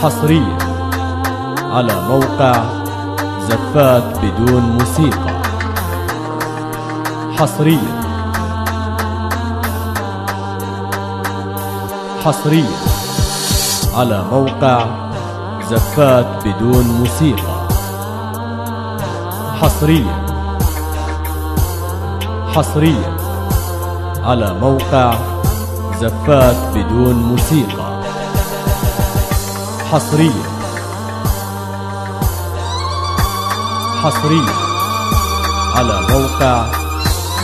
حصريا على موقع زفات بدون موسيقى. حصريا على موقع زفات بدون موسيقى. حصريا على موقع زفات بدون موسيقى. حصريا على موقع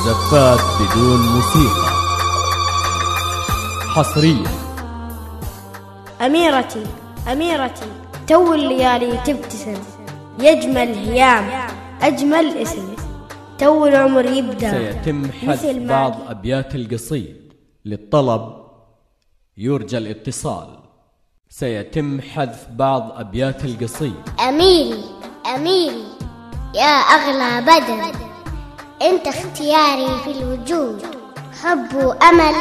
زفات بدون موسيقى. حصريا. أميرتي تو الليالي تبتسم، يجمل هيام أجمل اسم، تو العمر يبدأ. سيتم حذف بعض أبيات القصيد، للطلب يرجى الاتصال. سيتم حذف بعض أبيات القصيد. أميري يا أغلى بدر، أنت اختياري في الوجود، حب وأمل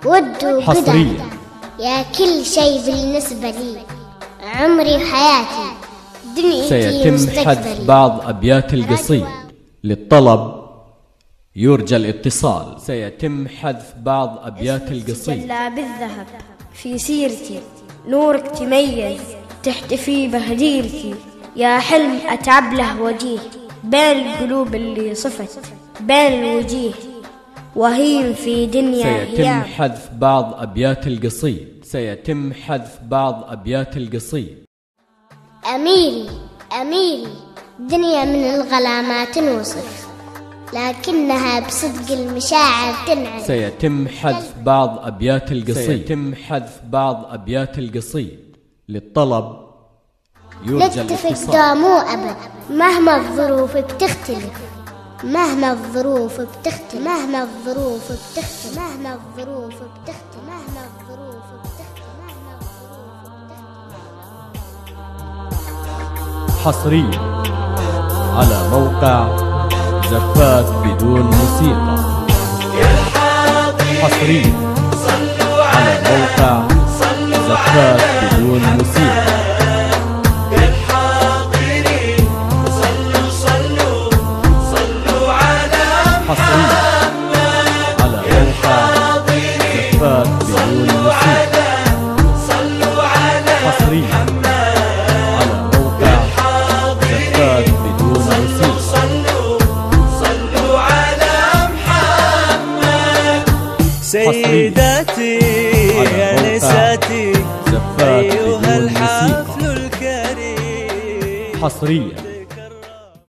ود وقدر، يا كل شيء بالنسبة لي، عمري وحياتي دنيتي سيتم حذف بعض أبيات القصيد، للطلب يرجى الاتصال. سيتم حذف بعض أبيات القصيد. جلى بالذهب في سيرتي، نورك تميز تحتفي بهديرتي، يا حلم أتعب له وجيه، بين القلوب اللي صفت بين الوجيه، وهيم في دنيا سيتم حذف بعض أبيات القصيد. سيتم حذف بعض أبيات القصيد. أميري دنيا من الغلا ما تنوصف، لكنها بصدق المشاعر تنعم. سيتم حذف بعض أبيات القصيد. للطلب يرجى الاتصال. لا مو أبد مهما الظروف بتختلف، حصريا على موقع زفات بدون موسيقى. حصريا على موقع زفات بدون موسيقى. حصريا على موقع زفات بدون موسيقى. حصريا على موقع زفات بدون موسيقى. سيداتي يا نساتي، زفات أيها بدون الحفل موسيقى. الكريم. حصريا